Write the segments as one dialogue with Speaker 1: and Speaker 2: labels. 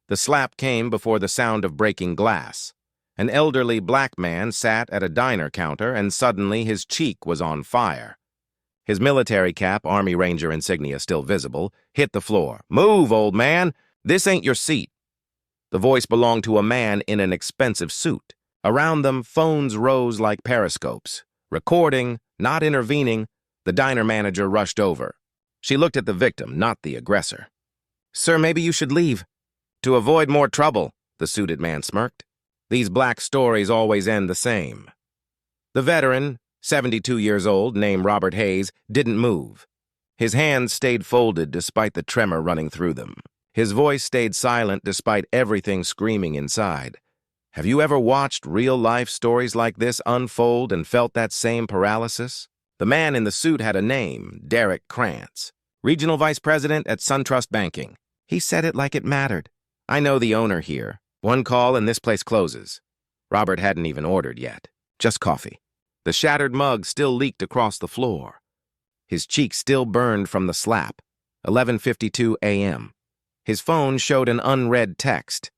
Speaker 1: The slap came before the sound of breaking glass. An elderly black man sat at a diner counter, and suddenly his cheek was on fire. His military cap, Army Ranger insignia still visible, hit the floor. "Move, old man! This ain't your seat." The voice belonged to a man in an expensive suit. Around them, phones rose like periscopes. Recording, not intervening, the diner manager rushed over. She looked at the victim, not the aggressor. "Sir, maybe you should leave." "To avoid more trouble," the suited man smirked. "These black stories always end the same." The veteran, 72 years old, named Robert Hayes, didn't move. His hands stayed folded despite the tremor running through them. His voice stayed silent despite everything screaming inside. Have you ever watched real-life stories like this unfold and felt that same paralysis? The man in the suit had a name, Derek Krantz, regional vice president at SunTrust Banking. He said it like it mattered. "I know the owner here. One call and this place closes." Robert hadn't even ordered yet. Just coffee. The shattered mug still leaked across the floor. His cheek still burned from the slap. 11:52 a.m. His phone showed an unread text.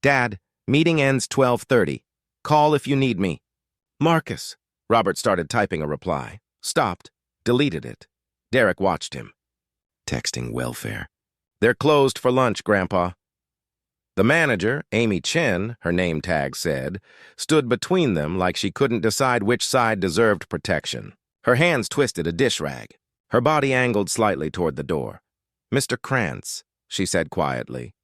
Speaker 1: "Dad, meeting ends 12:30. Call if you need me." "Marcus." Robert started typing a reply. Stopped. Deleted it. Derek watched him. Texting welfare. "They're closed for lunch, Grandpa." The manager, Amy Chen, her name tag said, stood between them like she couldn't decide which side deserved protection. Her hands twisted a dish rag. Her body angled slightly toward the door. "Mr. Krantz," she said quietly,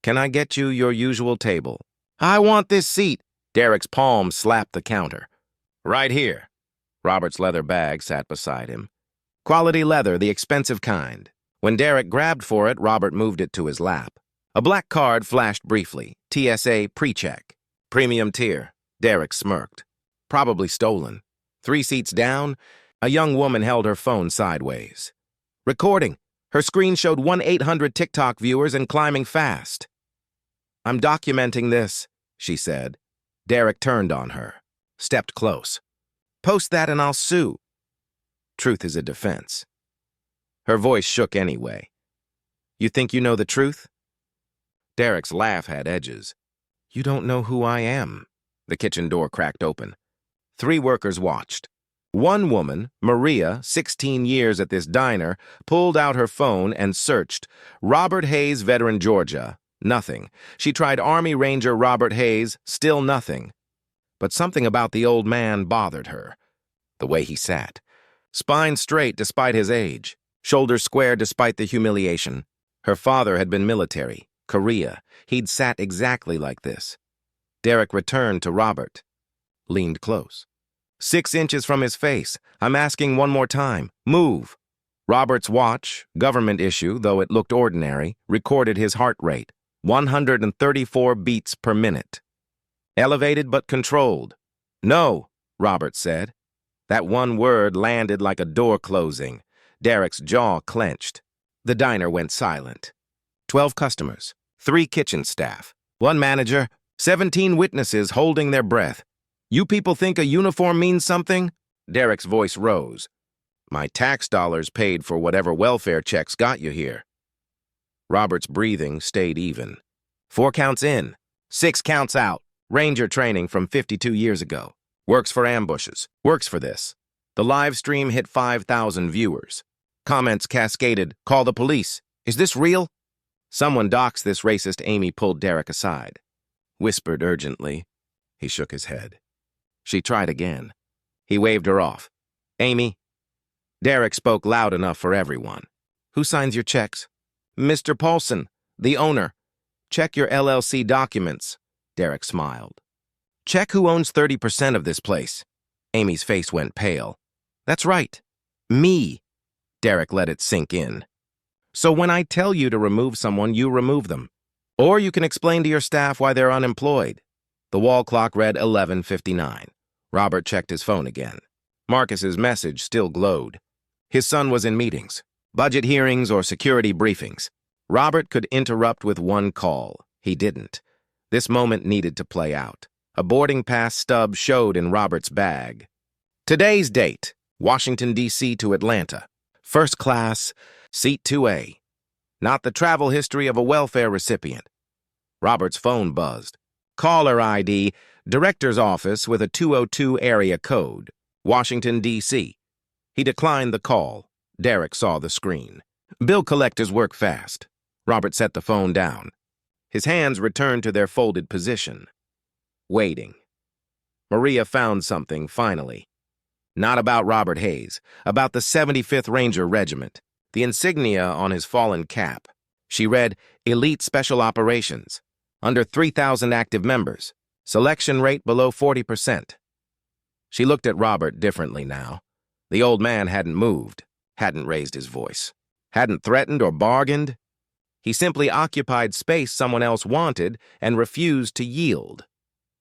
Speaker 1: "can I get you your usual table?" "I want this seat." Derek's palm slapped the counter. "Right here." Robert's leather bag sat beside him. Quality leather, the expensive kind. When Derek grabbed for it, Robert moved it to his lap. A black card flashed briefly. TSA pre-check. Premium tier. Derek smirked. Probably stolen. 3 seats down, a young woman held her phone sideways. Recording. Her screen showed 1-800 TikTok viewers and climbing fast. "I'm documenting this," she said. Derek turned on her. Stepped close. "Post that and I'll sue." Truth is a defense. Her voice shook anyway. "You think you know the truth?" Derek's laugh had edges. "You don't know who I am." The kitchen door cracked open. 3 workers watched. One woman, Maria, 16 years at this diner, pulled out her phone and searched. Robert Hayes, veteran, Georgia. Nothing. She tried Army Ranger Robert Hayes, still nothing. But something about the old man bothered her. The way he sat. Spine straight despite his age. Shoulders square despite the humiliation. Her father had been military. Korea. He'd sat exactly like this. Derek returned to Robert. Leaned close. 6 inches from his face. "I'm asking one more time. Move." Robert's watch, government issue, though it looked ordinary, recorded his heart rate. 134 beats per minute. Elevated but controlled. "No," Robert said. That one word landed like a door closing. Derek's jaw clenched. The diner went silent. 12 customers, 3 kitchen staff, 1 manager, 17 witnesses holding their breath. "You people think a uniform means something?" Derek's voice rose. "My tax dollars paid for whatever welfare checks got you here." Robert's breathing stayed even. 4 counts in, 6 counts out. Ranger training from 52 years ago. Works for ambushes. Works for this. The live stream hit 5,000 viewers. Comments cascaded. "Call the police. Is this real?" "Someone doxed this racist." Amy pulled Derek aside. Whispered urgently. He shook his head. She tried again. He waved her off. "Amy." Derek spoke loud enough for everyone. "Who signs your checks?" "Mr. Paulson, the owner." "Check your LLC documents." Derek smiled. "Check who owns 30% of this place." Amy's face went pale. "That's right. Me." Derek let it sink in. "So when I tell you to remove someone, you remove them. Or you can explain to your staff why they're unemployed." The wall clock read 11:59. Robert checked his phone again. Marcus's message still glowed. His son was in meetings, budget hearings or security briefings. Robert could interrupt with one call. He didn't. This moment needed to play out. A boarding pass stub showed in Robert's bag. Today's date, Washington, D.C. to Atlanta. First class, seat 2A. Not the travel history of a welfare recipient. Robert's phone buzzed. Caller ID, Director's Office with a 202 area code, Washington, D.C. He declined the call. Derek saw the screen. Bill collectors work fast. Robert set the phone down. His hands returned to their folded position. Waiting. Maria found something, finally. Not about Robert Hayes, about the 75th Ranger Regiment, the insignia on his fallen cap. She read, Elite Special Operations. Under 3,000 active members. Selection rate below 40%. She looked at Robert differently now. The old man hadn't moved, hadn't raised his voice, hadn't threatened or bargained. He simply occupied space someone else wanted and refused to yield.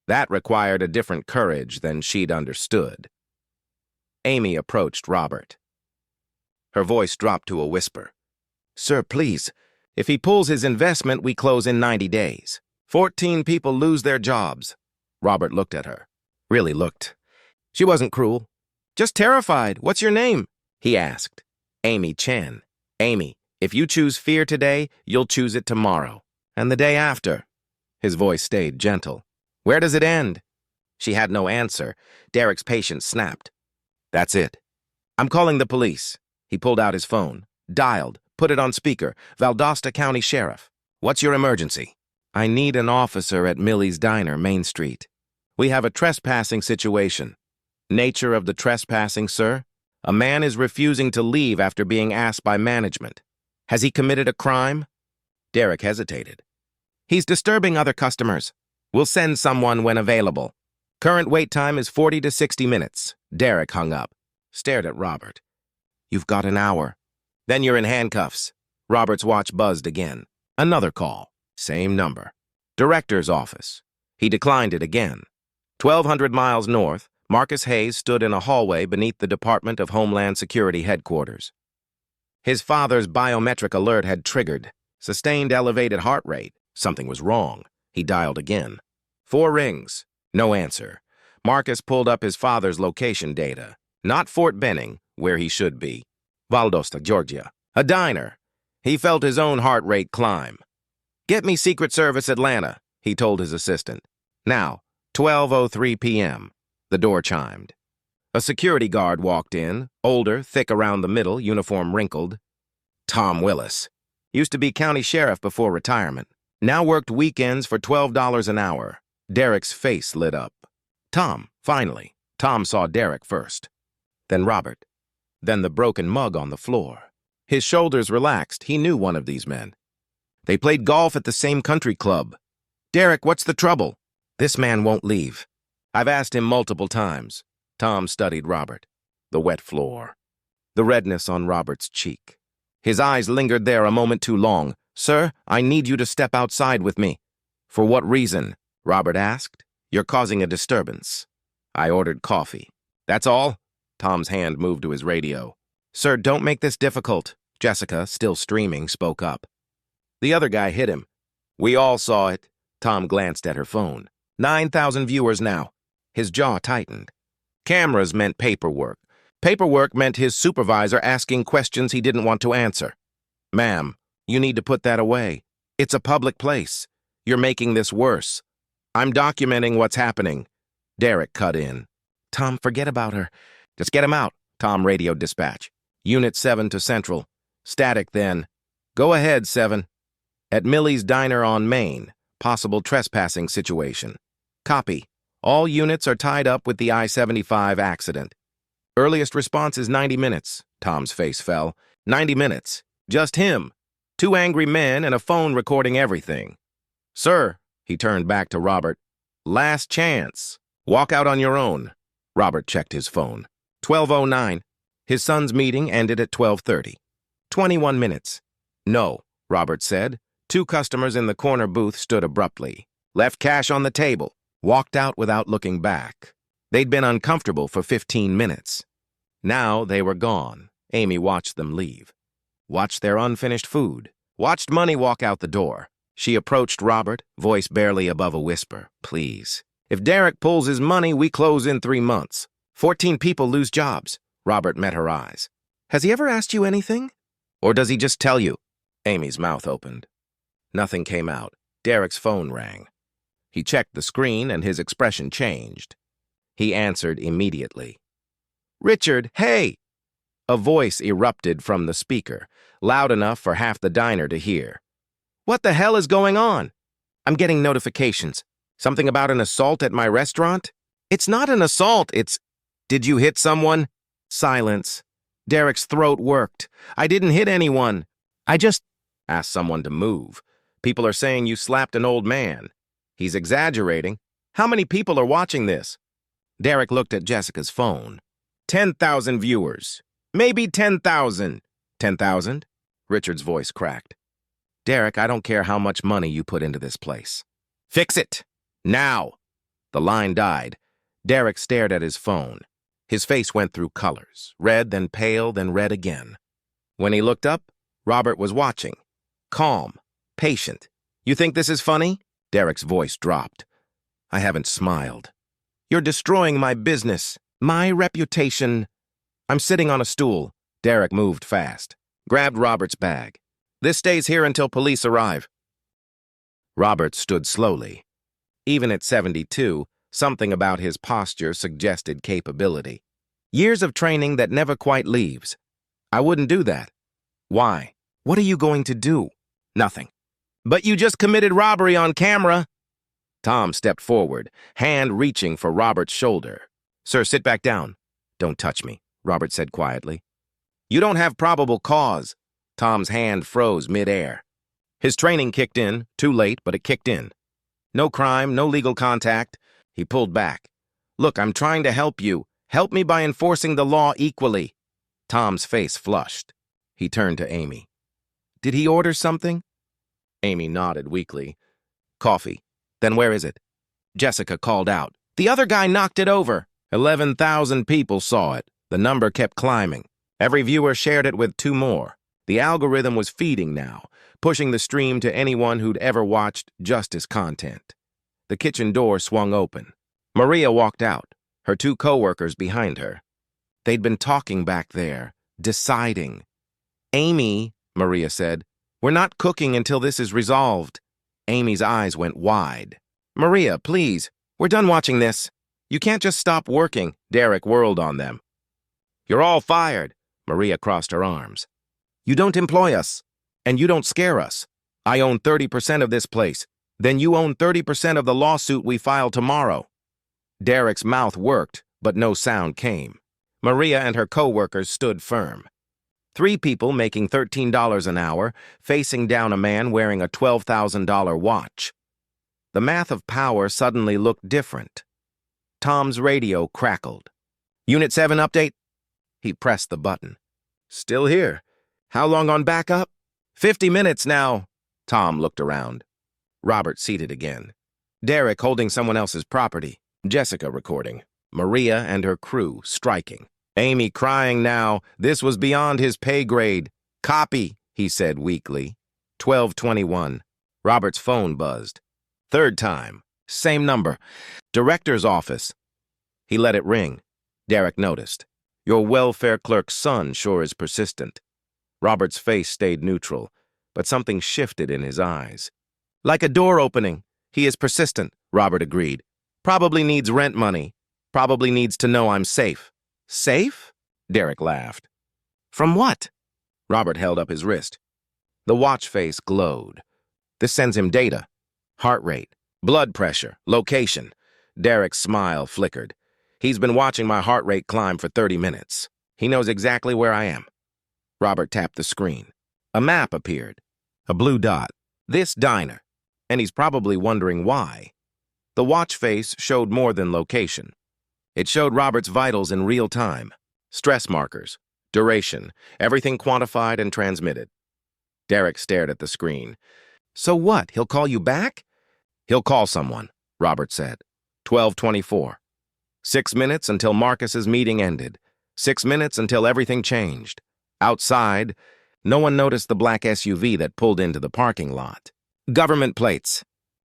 Speaker 1: That required a different courage than she'd understood. Amy approached Robert. Her voice dropped to a whisper. Sir, please, if he pulls his investment, we close in 90 days. 14 people lose their jobs. Robert looked at her. Really looked. She wasn't cruel. Just terrified. What's your name? He asked. Amy Chen. Amy, if you choose fear today, you'll choose it tomorrow. And the day after. His voice stayed gentle. Where does it end? She had no answer. Derek's patience snapped. That's it. I'm calling the police. He pulled out his phone. Dialed. Put it on speaker. Valdosta County Sheriff. What's your emergency? I need an officer at Millie's Diner, Main Street. We have a trespassing situation. Nature of the trespassing, sir? A man is refusing to leave after being asked by management. Has he committed a crime? Derek hesitated. He's disturbing other customers. We'll send someone when available. Current wait time is 40 to 60 minutes. Derek hung up, stared at Robert. You've got an hour. Then you're in handcuffs. Robert's watch buzzed again. Another call. Same number. Director's office. He declined it again. 1,200 miles north, Marcus Hayes stood in a hallway beneath the Department of Homeland Security headquarters. His father's biometric alert had triggered. Sustained elevated heart rate. Something was wrong. He dialed again. 4 rings. No answer. Marcus pulled up his father's location data. Not Fort Benning, where he should be. Valdosta, Georgia. A diner. He felt his own heart rate climb. Get me Secret Service Atlanta, he told his assistant. Now, 12:03 p.m. The door chimed. A security guard walked in, older, thick around the middle, uniform wrinkled. Tom Willis. Used to be county sheriff before retirement. Now worked weekends for $12 an hour. Derek's face lit up. Tom, finally. Tom saw Derek first. Then Robert. Then the broken mug on the floor. His shoulders relaxed. He knew one of these men. They played golf at the same country club. Derek, what's the trouble? This man won't leave. I've asked him multiple times. Tom studied Robert. The wet floor. The redness on Robert's cheek. His eyes lingered there a moment too long. Sir, I need you to step outside with me. For what reason? Robert asked. You're causing a disturbance. I ordered coffee. That's all? Tom's hand moved to his radio. Sir, don't make this difficult. Jessica, still streaming, spoke up. The other guy hit him. We all saw it. Tom glanced at her phone. 9,000 viewers now. His jaw tightened. Cameras meant paperwork. Paperwork meant his supervisor asking questions he didn't want to answer. Ma'am, you need to put that away. It's a public place. You're making this worse. I'm documenting what's happening. Derek cut in. Tom, forget about her. Just get him out. Tom radioed dispatch. Unit 7 to Central. Static then. Go ahead, 7. At Millie's Diner on Main. Possible trespassing situation. Copy. All units are tied up with the I-75 accident. Earliest response is 90 minutes. Tom's face fell. 90 minutes. Just him. 2 angry men and a phone recording everything. Sir, he turned back to Robert. Last chance. Walk out on your own. Robert checked his phone. 12:09. His son's meeting ended at 12:30. 21 minutes. No, Robert said. 2 customers in the corner booth stood abruptly. Left cash on the table. Walked out without looking back. They'd been uncomfortable for 15 minutes. Now they were gone. Amy watched them leave. Watched their unfinished food. Watched money walk out the door. She approached Robert, voice barely above a whisper. Please. If Derek pulls his money, we close in 3 months. 14 people lose jobs. Robert met her eyes. Has he ever asked you anything? Or does he just tell you? Amy's mouth opened. Nothing came out. Derek's phone rang. He checked the screen and his expression changed. He answered immediately. "Richard, hey!" A voice erupted from the speaker, loud enough for half the diner to hear. "What the hell is going on? I'm getting notifications. Something about an assault at my restaurant? It's not an assault, it's... Did you hit someone?" Silence. Derek's throat worked. "I didn't hit anyone. I just asked someone to move. People are saying you slapped an old man." "He's exaggerating. How many people are watching this?" Derek looked at Jessica's phone. 10,000 viewers. Maybe 10,000. 10,000? Richard's voice cracked. "Derek, I don't care how much money you put into this place. Fix it! Now!" The line died. Derek stared at his phone. His face went through colors, red, then pale, then red again. When he looked up, Robert was watching. Calm, patient. "You think this is funny?" Derek's voice dropped. "I haven't smiled. You're destroying my business, my reputation." "I'm sitting on a stool." Derek moved fast, grabbed Robert's bag. "This stays here until police arrive." Robert stood slowly. Even at 72, something about his posture suggested capability. Years of training that never quite leaves. "I wouldn't do that." "Why? What are you going to do?" "Nothing." "But you just committed robbery on camera." Tom stepped forward, hand reaching for Robert's shoulder. "Sir, sit back down." "Don't touch me," Robert said quietly. "You don't have probable cause." Tom's hand froze mid-air. His training kicked in, too late, but it kicked in. "No crime, no legal contact." He pulled back. "Look, I'm trying to help you. Help me by enforcing the law equally." Tom's face flushed. He turned to Amy. "Did he order something?" Amy nodded weakly. "Coffee. Then where is it?" Jessica called out. "The other guy knocked it over." 11,000 people saw it. The number kept climbing. Every viewer shared it with 2 more. The algorithm was feeding now, pushing the stream to anyone who'd ever watched justice content. The kitchen door swung open. Maria walked out, her 2 co-workers behind her. They'd been talking back there, deciding. "Amy," Maria said, "we're not cooking until this is resolved." Amy's eyes went wide. "Maria, please, we're done watching this. You can't just stop working." Derek whirled on them. "You're all fired." Maria crossed her arms. "You don't employ us, and you don't scare us. I own 30% of this place. Then you own 30% of the lawsuit we file tomorrow." Derek's mouth worked, but no sound came. Maria and her co-workers stood firm. 3 people making $13 an hour, facing down a man wearing a $12,000 watch. The math of power suddenly looked different. Tom's radio crackled. "Unit 7 update?" He pressed the button. "Still here. How long on backup?" 50 minutes now." Tom looked around. Robert seated again. Derek holding someone else's property. Jessica recording. Maria and her crew striking. Amy crying now. This was beyond his pay grade. "Copy," he said weakly. 12:21. Robert's phone buzzed. 3rd time. Same number. "Director's office." He let it ring. Derek noticed. "Your welfare clerk's son sure is persistent." Robert's face stayed neutral, but something shifted in his eyes. "Like a door opening. He is persistent," Robert agreed. "Probably needs rent money. Probably needs to know I'm safe." "Safe?" Derek laughed. "From what?" Robert held up his wrist. The watch face glowed. "This sends him data. Heart rate, blood pressure, location." Derek's smile flickered. "He's been watching my heart rate climb for 30 minutes. He knows exactly where I am." Robert tapped the screen. A map appeared. A blue dot. This diner. And he's probably wondering why. The watch face showed more than location. It showed Robert's vitals in real time. Stress markers, duration, everything quantified and transmitted. Derek stared at the screen. "So what, he'll call you back?" "He'll call someone," Robert said. 12:24. 6 minutes until Marcus's meeting ended. 6 minutes until everything changed. Outside, no one noticed the black SUV that pulled into the parking lot. Government plates,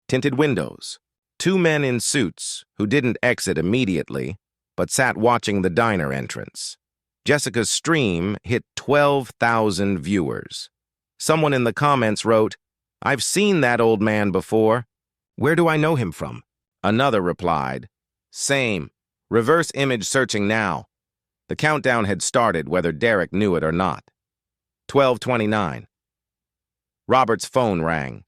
Speaker 1: tinted windows, 2 men in suits who didn't exit immediately, but sat watching the diner entrance. Jessica's stream hit 12,000 viewers. Someone in the comments wrote, I've seen that old man before. Where do I know him from? Another replied, Same. Reverse image searching now. The countdown had started whether Derek knew it or not. 12:29. Robert's phone rang.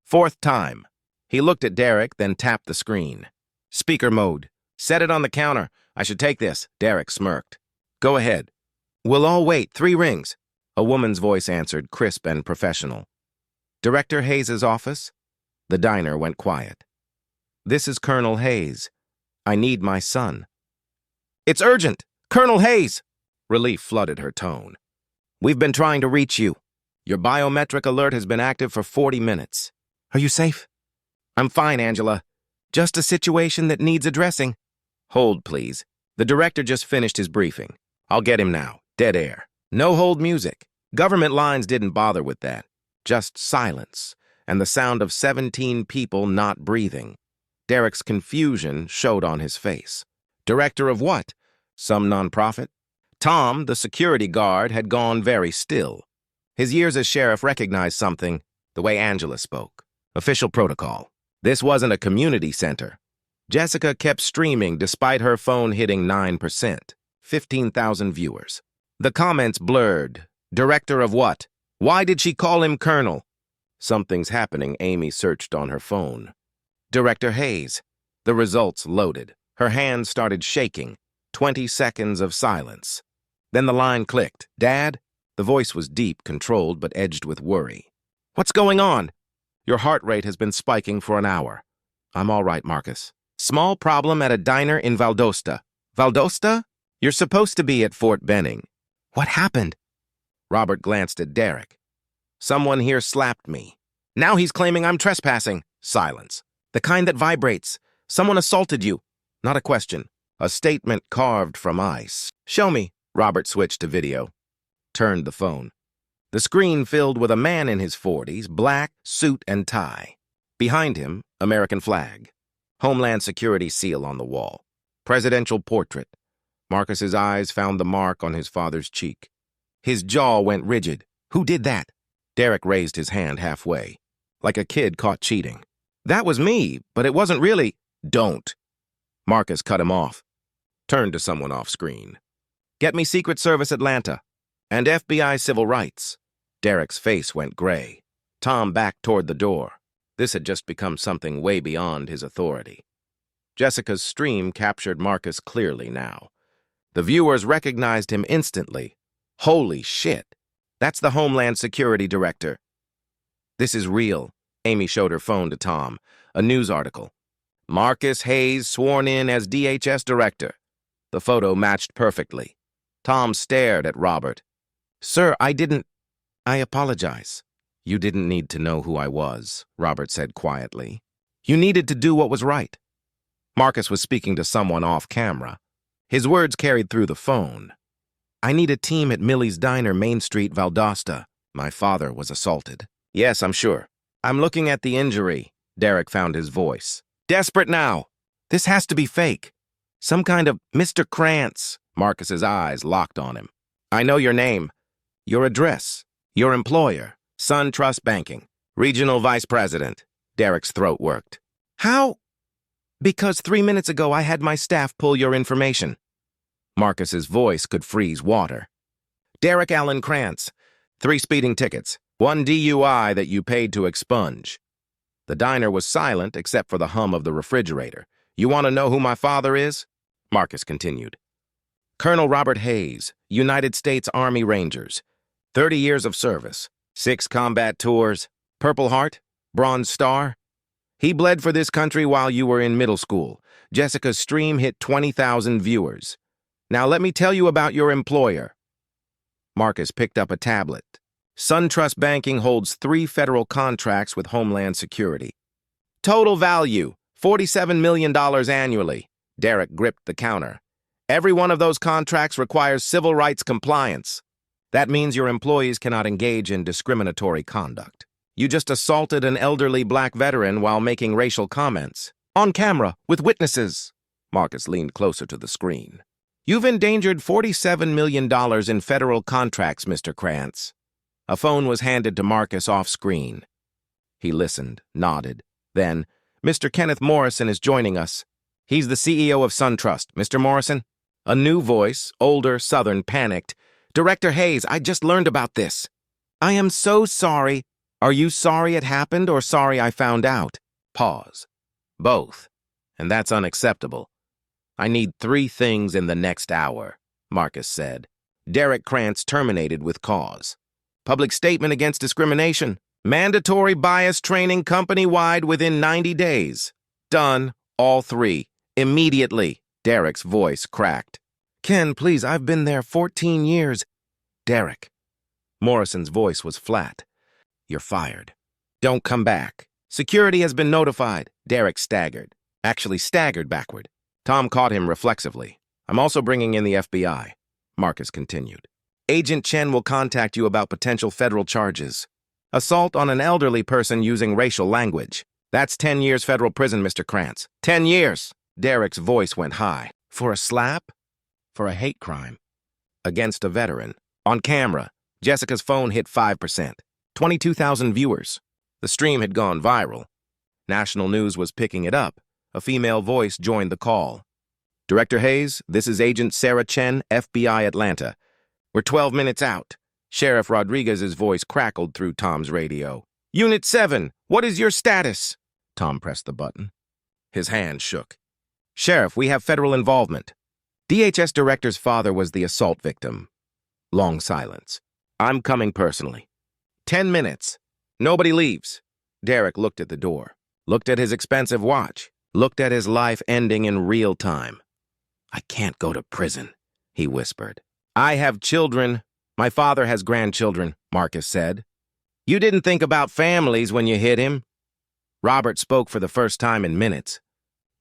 Speaker 1: Fourth time. He looked at Derek, then tapped the screen. Speaker mode. Set it on the counter. I should take this. Derek smirked. Go ahead. We'll all wait. 3 rings. A woman's voice answered, crisp and professional. Director Hayes' office? The diner went quiet. This is Colonel Hayes. I need my son. It's urgent! Colonel Hayes! Relief flooded her tone. We've been trying to reach you. Your biometric alert has been active for 40 minutes. Are you safe? I'm fine, Angela. Just a situation that needs addressing. Hold, please. The director just finished his briefing. I'll get him now. Dead air. No hold music. Government lines didn't bother with that. Just silence, and the sound of 17 people not breathing. Derek's confusion showed on his face. Director of what? Some nonprofit? Tom, the security guard, had gone very still. His years as sheriff recognized something, the way Angela spoke. Official protocol. This wasn't a community center. Jessica kept streaming despite her phone hitting 9%. 15,000 viewers. The comments blurred. Director of what? Why did she call him Colonel? Something's happening, Amy searched on her phone. Director Hayes. The results loaded. Her hands started shaking. 20 seconds of silence. Then the line clicked. Dad? The voice was deep, controlled, but edged with worry. What's going on? Your heart rate has been spiking for an hour. I'm all right, Marcus. Small problem at a diner in Valdosta. Valdosta? You're supposed to be at Fort Benning. What happened? Robert glanced at Derek. Someone here slapped me. Now he's claiming I'm trespassing. Silence. The kind that vibrates. Someone assaulted you. Not a question. A statement carved from ice. Show me. Robert switched to video. Turned the phone. The screen filled with a man in his 40s, black, suit and tie. Behind him, American flag. Homeland Security seal on the wall. Presidential portrait. Marcus's eyes found the mark on his father's cheek. His jaw went rigid. Who did that? Derek raised his hand halfway, like a kid caught cheating. That was me, but it wasn't really. Don't. Marcus cut him off. Turned to someone off screen. Get me Secret Service Atlanta and FBI Civil Rights. Derek's face went gray. Tom backed toward the door. This had just become something way beyond his authority. Jessica's stream captured Marcus clearly now. The viewers recognized him instantly. Holy shit. That's the Homeland Security Director. This is real. Amy showed her phone to Tom. A news article. Marcus Hayes sworn in as DHS Director. The photo matched perfectly. Tom stared at Robert. Sir, I apologize. You didn't need to know who I was, Robert said quietly. You needed to do what was right. Marcus was speaking to someone off camera. His words carried through the phone. I need a team at Millie's Diner, Main Street, Valdosta. My father was assaulted. Yes, I'm sure. I'm looking at the injury. Derek found his voice. Desperate now. This has to be fake. Some kind of Mr. Krantz. Marcus's eyes locked on him. I know your name. Your address. Your employer. Sun Trust Banking. Regional Vice President. Derek's throat worked. How? Because 3 minutes ago I had my staff pull your information. Marcus's voice could freeze water. Derek Allen Krantz. 3 speeding tickets. 1 DUI that you paid to expunge. The diner was silent except for the hum of the refrigerator. You want to know who my father is? Marcus continued. Colonel Robert Hayes, United States Army Rangers. 30 years of service. 6 combat tours. Purple Heart. Bronze Star. He bled for this country while you were in middle school. Jessica's stream hit 20,000 viewers. Now let me tell you about your employer. Marcus picked up a tablet. SunTrust Banking holds 3 federal contracts with Homeland Security. Total value, $47 million annually. Derek gripped the counter. Every one of those contracts requires civil rights compliance. That means your employees cannot engage in discriminatory conduct. You just assaulted an elderly black veteran while making racial comments. On camera, with witnesses. Marcus leaned closer to the screen. You've endangered $47 million in federal contracts, Mr. Krantz. A phone was handed to Marcus off screen. He listened, nodded. Then, Mr. Kenneth Morrison is joining us. He's the CEO of SunTrust. Mr. Morrison? A new voice, older, southern, panicked. Director Hayes, I just learned about this. I am so sorry. Are you sorry it happened or sorry I found out? Pause. Both. And that's unacceptable. I need 3 things in the next hour, Marcus said. Derek Krantz terminated with cause. Public statement against discrimination. Mandatory bias training company-wide within 90 days. Done. All 3. Immediately. Derek's voice cracked. Ken, please, I've been there 14 years. Derek. Morrison's voice was flat. You're fired. Don't come back. Security has been notified. Derek staggered. Actually staggered backward. Tom caught him reflexively. I'm also bringing in the FBI. Marcus continued. Agent Chen will contact you about potential federal charges. Assault on an elderly person using racial language. That's 10 years federal prison, Mr. Krantz. 10 years! Derek's voice went high. For a slap? For a hate crime. Against a veteran. On camera. Jessica's phone hit 5%. 22,000 viewers. The stream had gone viral. National news was picking it up. A female voice joined the call. Director Hayes, this is Agent Sarah Chen, FBI Atlanta. We're 12 minutes out. Sheriff Rodriguez's voice crackled through Tom's radio. Unit 7, what is your status? Tom pressed the button. His hand shook. Sheriff, we have federal involvement. DHS director's father was the assault victim. Long silence. I'm coming personally. 10 minutes. Nobody leaves. Derek looked at the door. Looked at his expensive watch. Looked at his life ending in real time. I can't go to prison, he whispered. I have children. My father has grandchildren, Marcus said. You didn't think about families when you hit him. Robert spoke for the first time in minutes.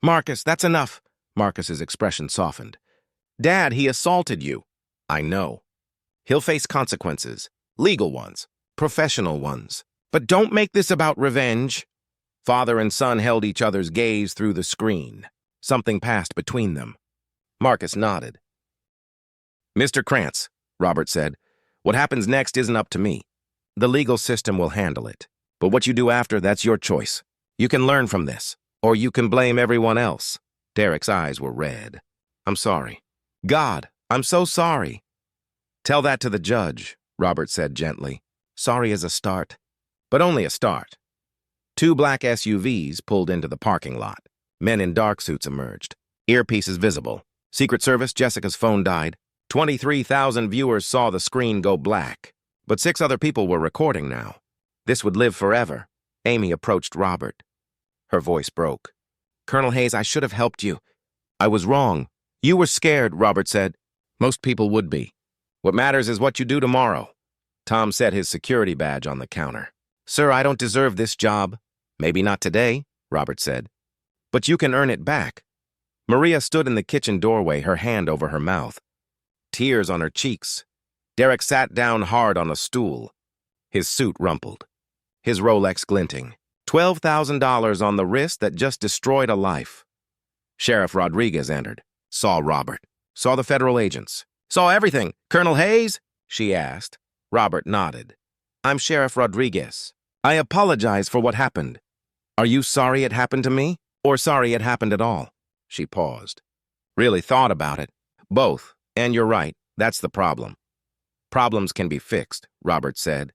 Speaker 1: Marcus, that's enough. Marcus's expression softened. Dad, he assaulted you. I know. He'll face consequences. Legal ones. Professional ones. But don't make this about revenge. Father and son held each other's gaze through the screen. Something passed between them. Marcus nodded. Mr. Krantz, Robert said, what happens next isn't up to me. The legal system will handle it. But what you do after, that's your choice. You can learn from this, or you can blame everyone else. Derek's eyes were red. I'm sorry. God, I'm so sorry. Tell that to the judge, Robert said gently. Sorry is a start, but only a start. 2 black SUVs pulled into the parking lot. Men in dark suits emerged. Earpieces visible. Secret Service, Jessica's phone died. 23,000 viewers saw the screen go black. But 6 other people were recording now. This would live forever. Amy approached Robert. Her voice broke. Colonel Hayes, I should have helped you. I was wrong. You were scared, Robert said. Most people would be. What matters is what you do tomorrow. Tom set his security badge on the counter. Sir, I don't deserve this job. Maybe not today, Robert said. But you can earn it back. Maria stood in the kitchen doorway, her hand over her mouth. Tears on her cheeks. Derek sat down hard on a stool. His suit rumpled. His Rolex glinting. $12,000 on the wrist that just destroyed a life. Sheriff Rodriguez entered. Saw Robert. Saw the federal agents. Saw everything. Colonel Hayes? She asked. Robert nodded. I'm Sheriff Rodriguez. I apologize for what happened. Are you sorry it happened to me? Or sorry it happened at all? She paused. Really thought about it. Both. And you're right. That's the problem. Problems can be fixed, Robert said.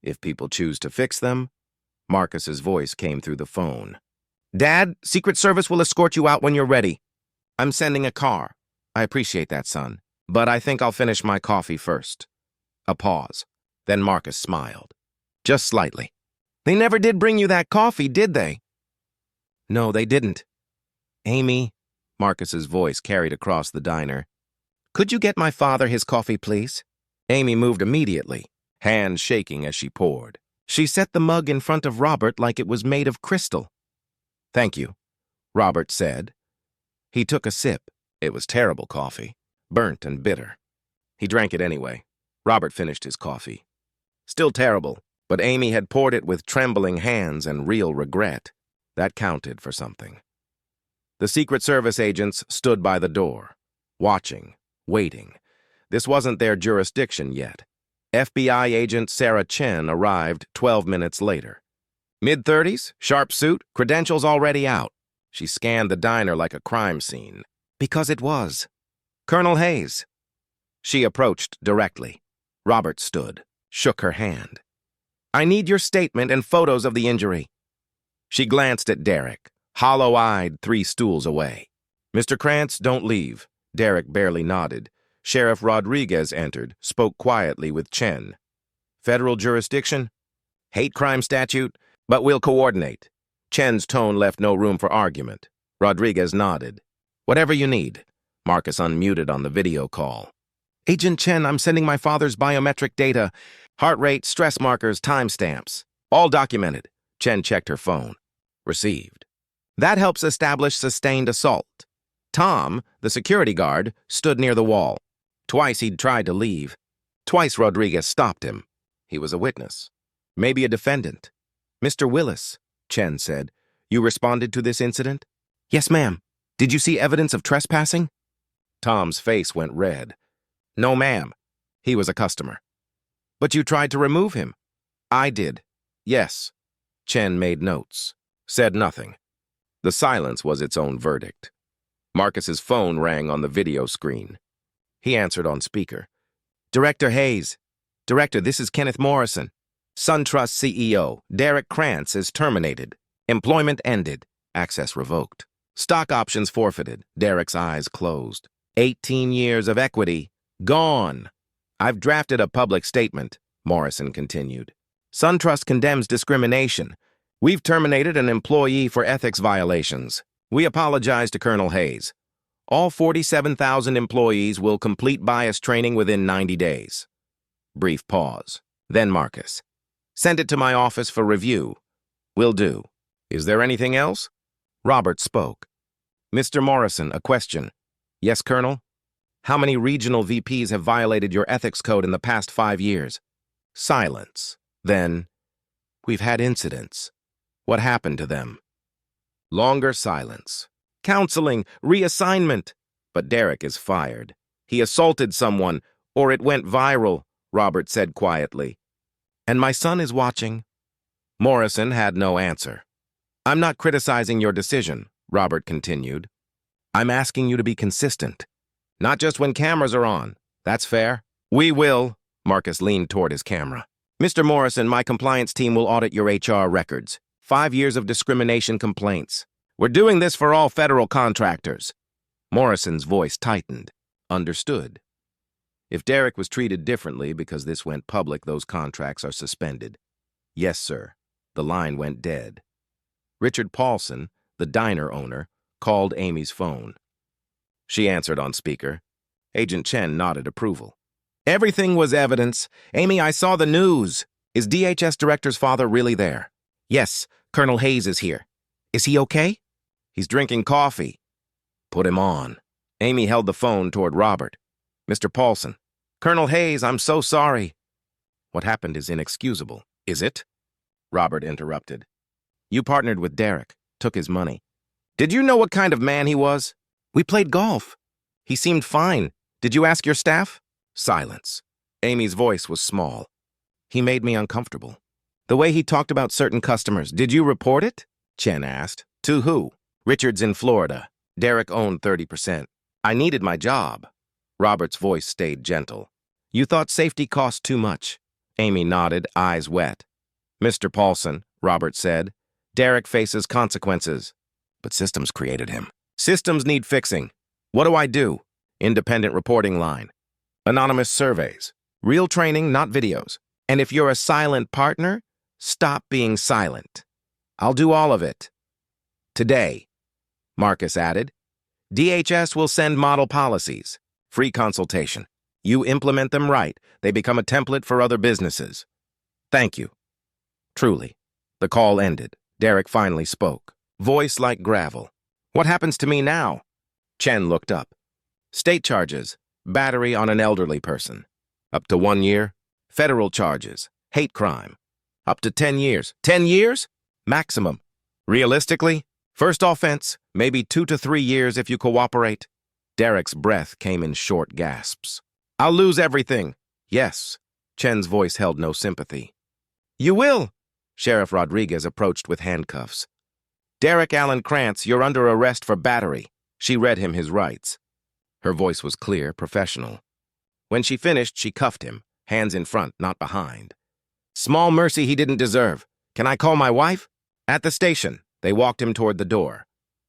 Speaker 1: If people choose to fix them. Marcus's voice came through the phone. Dad, Secret Service will escort you out when you're ready. I'm sending a car. I appreciate that, son. But I think I'll finish my coffee first. A pause. Then Marcus smiled. Just slightly. They never did bring you that coffee, did they? No, they didn't. Amy, Marcus's voice carried across the diner. Could you get my father his coffee, please? Amy moved immediately, hands shaking as she poured. She set the mug in front of Robert like it was made of crystal. Thank you, Robert said. He took a sip. It was terrible coffee, burnt and bitter. He drank it anyway. Robert finished his coffee. Still terrible, but Amy had poured it with trembling hands and real regret. That counted for something. The Secret Service agents stood by the door, watching, waiting. This wasn't their jurisdiction yet. FBI agent Sarah Chen arrived 12 minutes later. Mid-30s, sharp suit, credentials already out. She scanned the diner like a crime scene. Because it was. Colonel Hayes. She approached directly. Robert stood, shook her hand. I need your statement and photos of the injury. She glanced at Derek, hollow-eyed 3 stools away. Mr. Krantz, don't leave. Derek barely nodded. Sheriff Rodriguez entered, spoke quietly with Chen. Federal jurisdiction? Hate crime statute? But we'll coordinate. Chen's tone left no room for argument. Rodriguez nodded. Whatever you need. Marcus unmuted on the video call. Agent Chen, I'm sending my father's biometric data. Heart rate, stress markers, timestamps. All documented. Chen checked her phone. Received. That helps establish sustained assault. Tom, the security guard, stood near the wall. Twice he'd tried to leave. Twice Rodriguez stopped him. He was a witness. Maybe a defendant. Mr. Willis, Chen said, you responded to this incident? Yes, ma'am. Did you see evidence of trespassing? Tom's face went red. No, ma'am. He was a customer. But you tried to remove him. I did. Yes. Chen made notes. Said nothing. The silence was its own verdict. Marcus's phone rang on the video screen. He answered on speaker. Director Hayes. Director, this is Kenneth Morrison. SunTrust CEO, Derek Krantz, is terminated. Employment ended. Access revoked. Stock options forfeited. Derek's eyes closed. 18 years of equity. Gone. I've drafted a public statement, Morrison continued. SunTrust condemns discrimination. We've terminated an employee for ethics violations. We apologize to Colonel Hayes. All 47,000 employees will complete bias training within 90 days. Brief pause. Then Marcus. Send it to my office for review. Will do. Is there anything else? Robert spoke. Mr. Morrison, a question. Yes, Colonel? How many regional VPs have violated your ethics code in the past 5 years? Silence. Then, we've had incidents. What happened to them? Longer silence. Counseling, reassignment. But Derek is fired. He assaulted someone, or it went viral, Robert said quietly. And my son is watching. Morrison had no answer. I'm not criticizing your decision, Robert continued. I'm asking you to be consistent. Not just when cameras are on. That's fair. We will. Marcus leaned toward his camera. Mr. Morrison, my compliance team will audit your HR records. 5 years of discrimination complaints. We're doing this for all federal contractors. Morrison's voice tightened. Understood. If Derek was treated differently because this went public, those contracts are suspended. Yes, sir. The line went dead. Richard Paulson, the diner owner, called Amy's phone. She answered on speaker. Agent Chen nodded approval. Everything was evidence. Amy, I saw the news. Is DHS director's father really there? Yes, Colonel Hayes is here. Is he okay? He's drinking coffee. Put him on. Amy held the phone toward Robert. Mr. Paulson. Colonel Hayes, I'm so sorry. What happened is inexcusable. Is it? Robert interrupted. You partnered with Derek, took his money. Did you know what kind of man he was? We played golf. He seemed fine. Did you ask your staff? Silence. Amy's voice was small. He made me uncomfortable. The way he talked about certain customers, did you report it? Chen asked. To who? Richard's in Florida. Derek owned 30%. I needed my job. Robert's voice stayed gentle. You thought safety cost too much. Amy nodded, eyes wet. Mr. Paulson, Robert said, Derek faces consequences. But systems created him. Systems need fixing. What do I do? Independent reporting line. Anonymous surveys. Real training, not videos. And if you're a silent partner, stop being silent. I'll do all of it. Today, Marcus added, DHS will send model policies. Free consultation. You implement them right. They become a template for other businesses. Thank you. Truly. The call ended. Derek finally spoke. Voice like gravel. What happens to me now? Chen looked up. State charges. Battery on an elderly person. Up to 1 year. Federal charges. Hate crime. Up to 10 years. 10 years? Maximum. Realistically, first offense, maybe 2 to 3 years if you cooperate. Derek's breath came in short gasps. I'll lose everything. Yes. Chen's voice held no sympathy. You will. Sheriff Rodriguez approached with handcuffs. "Derek Allen Krantz, you're under arrest for battery." She read him his rights. Her voice was clear, professional. When she finished, she cuffed him, hands in front, not behind. "Small mercy he didn't deserve. Can I call my wife?" At the station, they walked him toward the door.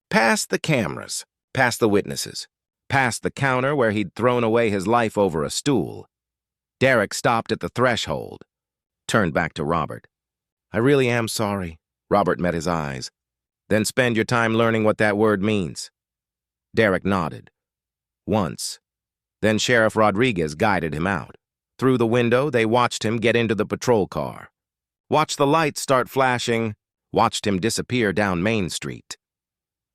Speaker 1: Past the cameras, past the witnesses, past the counter where he'd thrown away his life over a stool. Derek stopped at the threshold, turned back to Robert. "I really am sorry." Robert met his eyes. "Then spend your time learning what that word means." Derek nodded. Once. Then Sheriff Rodriguez guided him out. Through the window, they watched him get into the patrol car. Watched the lights start flashing, watched him disappear down Main Street.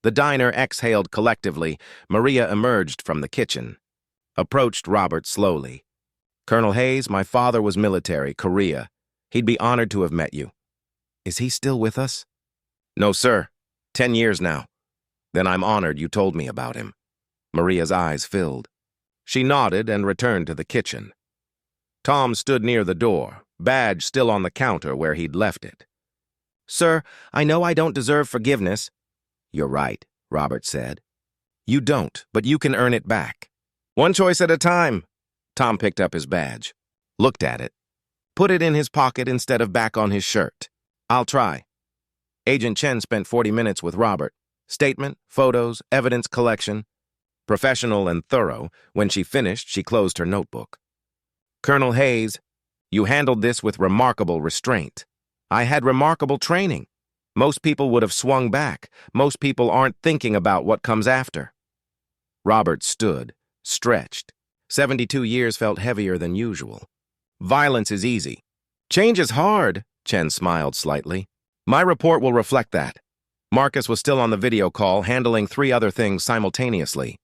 Speaker 1: The diner exhaled collectively. Maria emerged from the kitchen. Approached Robert slowly. "Colonel Hayes, my father was military, Korea. He'd be honored to have met you." "Is he still with us?" "No, sir. 10 years now." "Then I'm honored you told me about him." Maria's eyes filled. She nodded and returned to the kitchen. Tom stood near the door, badge still on the counter where he'd left it. "Sir, I know I don't deserve forgiveness." "You're right," Robert said. "You don't, but you can earn it back. One choice at a time." Tom picked up his badge, looked at it, put it in his pocket instead of back on his shirt. "I'll try." Agent Chen spent 40 minutes with Robert. Statement, photos, evidence collection. Professional and thorough. When she finished, she closed her notebook. "Colonel Hayes, you handled this with remarkable restraint. I had remarkable training. Most people would have swung back. Most people aren't thinking about what comes after." Robert stood, stretched. 72 years felt heavier than usual. "Violence is easy. Change is hard," Chen smiled slightly. "My report will reflect that." Marcus was still on the video call, handling 3 other things simultaneously.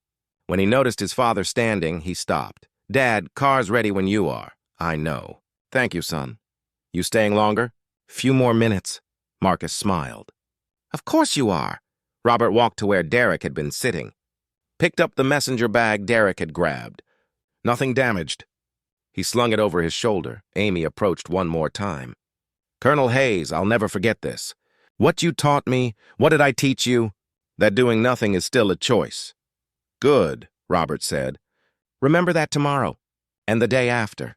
Speaker 1: When he noticed his father standing, he stopped. "Dad, car's ready when you are." "I know." "Thank you, son." "You staying longer?" "Few more minutes." Marcus smiled. "Of course you are." Robert walked to where Derek had been sitting. Picked up the messenger bag Derek had grabbed. "Nothing damaged." He slung it over his shoulder. Amy approached one more time. "Colonel Hayes, I'll never forget this. What you taught me, what did I teach you? That doing nothing is still a choice." "Good," Robert said. "Remember that tomorrow, and the day after."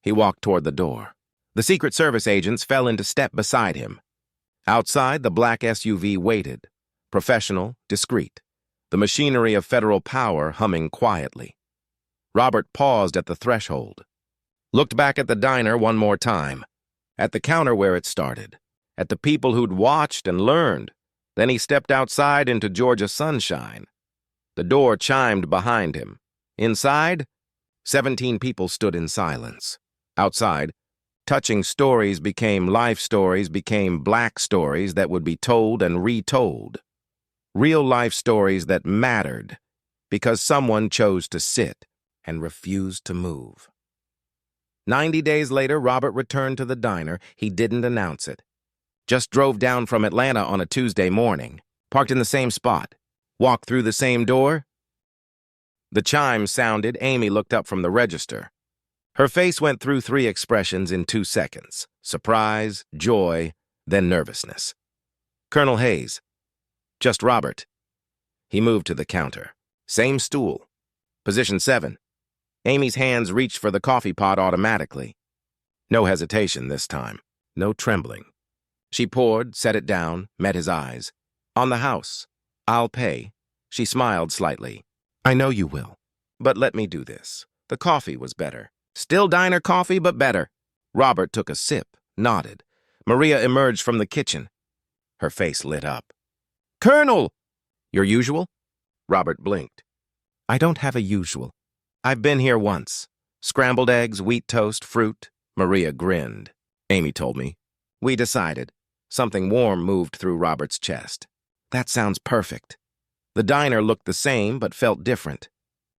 Speaker 1: He walked toward the door. The Secret Service agents fell into step beside him. Outside, the black SUV waited, professional, discreet, the machinery of federal power humming quietly. Robert paused at the threshold, looked back at the diner one more time, at the counter where it started, at the people who'd watched and learned. Then he stepped outside into Georgia sunshine. The door chimed behind him. Inside, 17 people stood in silence. Outside, touching stories became life stories, became black stories that would be told and retold. Real life stories that mattered because someone chose to sit and refused to move. 90 days later, Robert returned to the diner. He didn't announce it. Just drove down from Atlanta on a Tuesday morning, parked in the same spot, walked through the same door. The chime sounded. Amy looked up from the register. Her face went through 3 expressions in 2 seconds. Surprise, joy, then nervousness. "Colonel Hayes." "Just Robert." He moved to the counter. Same stool. Position 7. Amy's hands reached for the coffee pot automatically. No hesitation this time. No trembling. She poured, set it down, met his eyes. "On the house. I'll pay." She smiled slightly. "I know you will. But let me do this." The coffee was better. Still diner coffee, but better. Robert took a sip, nodded. Maria emerged from the kitchen. Her face lit up. "Colonel!" "Your usual?" Robert blinked. "I don't have a usual. I've been here once. Scrambled eggs, wheat toast, fruit." Maria grinned. "Amy told me." "We decided." Something warm moved through Robert's chest. "That sounds perfect." The diner looked the same, but felt different.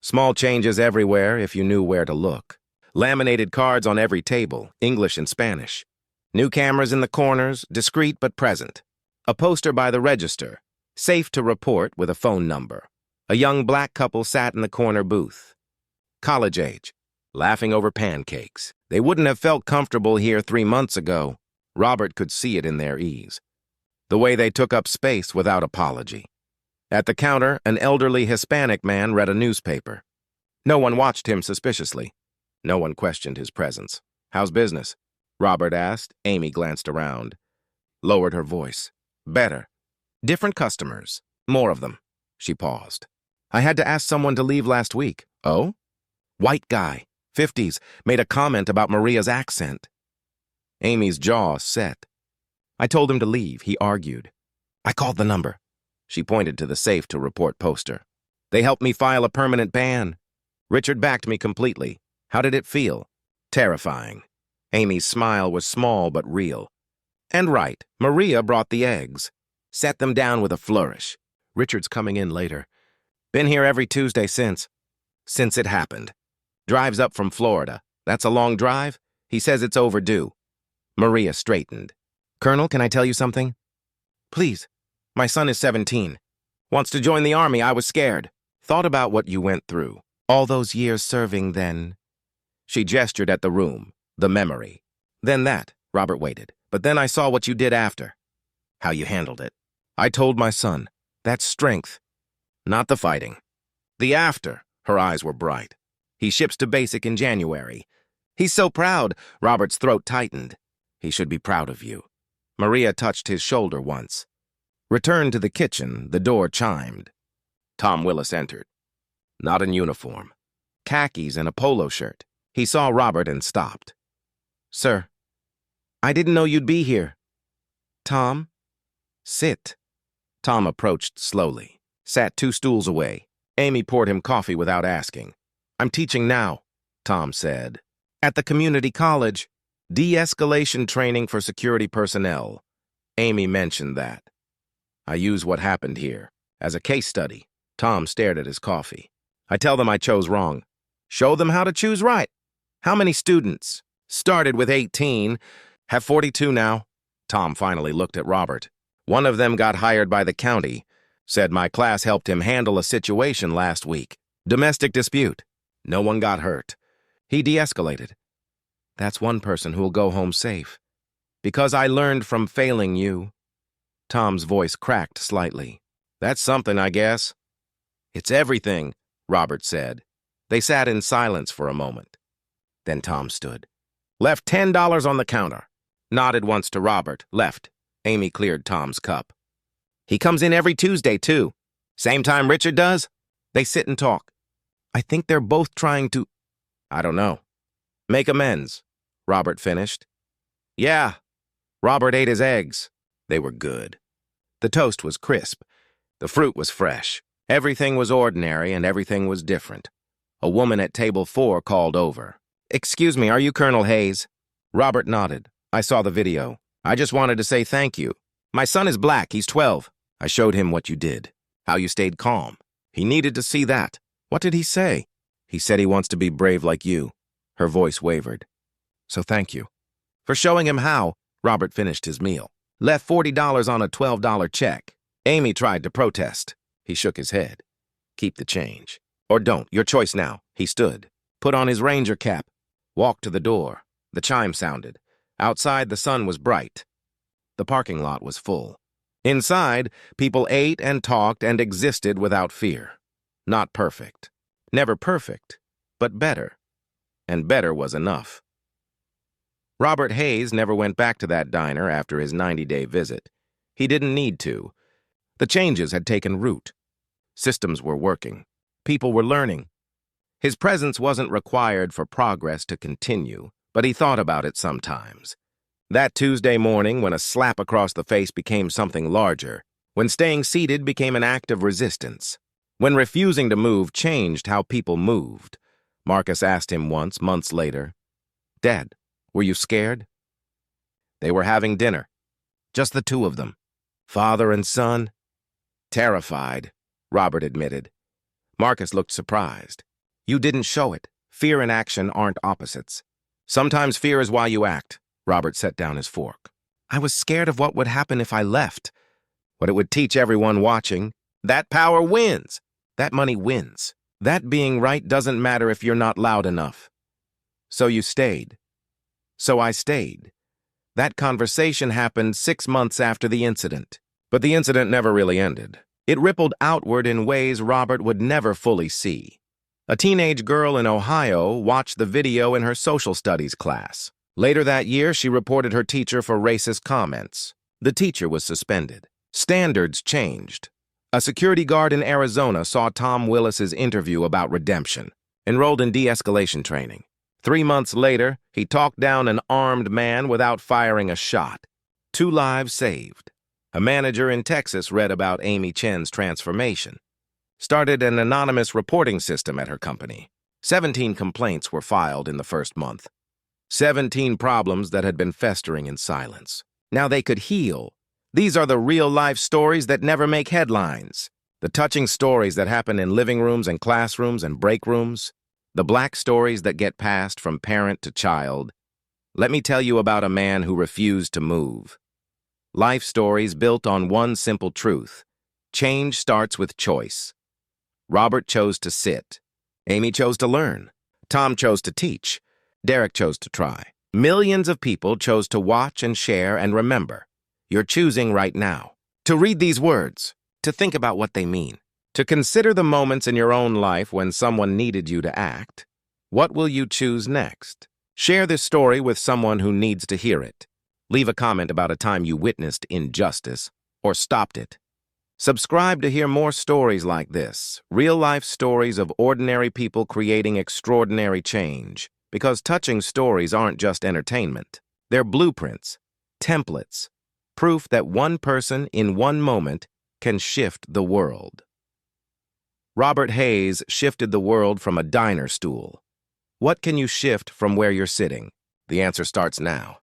Speaker 1: Small changes everywhere if you knew where to look. Laminated cards on every table, English and Spanish. New cameras in the corners, discreet but present. A poster by the register, safe to report with a phone number. A young black couple sat in the corner booth. College age, laughing over pancakes. They wouldn't have felt comfortable here 3 months ago. Robert could see it in their ease. The way they took up space without apology. At the counter, an elderly Hispanic man read a newspaper. No one watched him suspiciously. No one questioned his presence. "How's business?" Robert asked. Amy glanced around. Lowered her voice. "Better. Different customers. More of them." She paused. "I had to ask someone to leave last week." "Oh?" "White guy, 50s, made a comment about Maria's accent." Amy's jaw set. "I told him to leave," he argued. "I called the number." She pointed to the safe to report poster. "They helped me file a permanent ban. Richard backed me completely. How did it feel?" "Terrifying." Amy's smile was small but real. "And right, Maria brought the eggs. Set them down with a flourish. Richard's coming in later. Been here every Tuesday since it happened. Drives up from Florida. That's a long drive? He says it's overdue." Maria straightened. "Colonel, can I tell you something?" "Please. My son is 17. Wants to join the army. I was scared. Thought about what you went through. All those years serving then." She gestured at the room, the memory. "Then that," Robert waited. "But then I saw what you did after. How you handled it. I told my son, that's strength. Not the fighting. The after." Her eyes were bright. "He ships to basic in January. He's so proud." Robert's throat tightened. "He should be proud of you." Maria touched his shoulder once. Returned to the kitchen, the door chimed. Tom Willis entered. Not in uniform. Khakis and a polo shirt. He saw Robert and stopped. "Sir, I didn't know you'd be here." "Tom, sit." Tom approached slowly, sat 2 stools away. Amy poured him coffee without asking. "I'm teaching now," Tom said. "At the community college. De-escalation training for security personnel." Amy mentioned that. "I use what happened here as a case study." Tom stared at his coffee. "I tell them I chose wrong. Show them how to choose right. How many students? Started with 18. Have 42 now." Tom finally looked at Robert. "One of them got hired by the county. Said my class helped him handle a situation last week. Domestic dispute. No one got hurt. He de-escalated. That's one person who'll go home safe. Because I learned from failing you." Tom's voice cracked slightly. "That's something, I guess." "It's everything," Robert said. They sat in silence for a moment. Then Tom stood. "Left $10 on the counter." Nodded once to Robert. Left. Amy cleared Tom's cup. "He comes in every Tuesday, too. Same time Richard does?" They sit and talk. "I think they're both trying to—" "I don't know. Make amends," Robert finished. "Yeah." Robert ate his eggs. They were good. The toast was crisp. The fruit was fresh. Everything was ordinary and everything was different. A woman at table 4 called over. "Excuse me, are you Colonel Hayes?" Robert nodded. "I saw the video. I just wanted to say thank you. My son is black, he's 12. I showed him what you did, how you stayed calm. He needed to see that." "What did he say?" "He said he wants to be brave like you." Her voice wavered. "So thank you." For showing him how, Robert finished his meal. Left $40 on a $12 check. Amy tried to protest. He shook his head. "Keep the change. Or don't, your choice now." He stood, put on his ranger cap, walked to the door. The chime sounded. Outside, the sun was bright. The parking lot was full. Inside, people ate and talked and existed without fear. Not perfect. Never perfect, but better. And better was enough. Robert Hayes never went back to that diner after his 90-day visit. He didn't need to. The changes had taken root. Systems were working. People were learning. His presence wasn't required for progress to continue, but he thought about it sometimes. That Tuesday morning when a slap across the face became something larger, when staying seated became an act of resistance, when refusing to move changed how people moved. Marcus asked him once, months later, "Dad, were you scared?" They were having dinner. Just the 2 of them. Father and son. "Terrified," Robert admitted. Marcus looked surprised. "You didn't show it. Fear and action aren't opposites. Sometimes fear is why you act." Robert set down his fork. "I was scared of what would happen if I left. What it would teach everyone watching. That power wins. That money wins. That being right doesn't matter if you're not loud enough. So you stayed. So I stayed. That conversation happened 6 months after the incident. But the incident never really ended. It rippled outward in ways Robert would never fully see. A teenage girl in Ohio watched the video in her social studies class. Later that year, she reported her teacher for racist comments. The teacher was suspended. Standards changed. A security guard in Arizona saw Tom Willis's interview about redemption, enrolled in de-escalation training. 3 months later, he talked down an armed man without firing a shot. 2 lives saved. A manager in Texas read about Amy Chen's transformation. Started an anonymous reporting system at her company. 17 complaints were filed in the first month. 17 problems that had been festering in silence. Now they could heal. These are the real-life stories that never make headlines. The touching stories that happen in living rooms and classrooms and break rooms. The black stories that get passed from parent to child. Let me tell you about a man who refused to move. Life stories built on one simple truth. Change starts with choice. Robert chose to sit. Amy chose to learn. Tom chose to teach. Derek chose to try. Millions of people chose to watch and share and remember. You're choosing right now. To read these words. To think about what they mean. To consider the moments in your own life when someone needed you to act. What will you choose next? Share this story with someone who needs to hear it. Leave a comment about a time you witnessed injustice or stopped it. Subscribe to hear more stories like this, real-life stories of ordinary people creating extraordinary change. Because touching stories aren't just entertainment. They're blueprints, templates, proof that one person in one moment can shift the world. Robert Hayes shifted the world from a diner stool. What can you shift from where you're sitting? The answer starts now.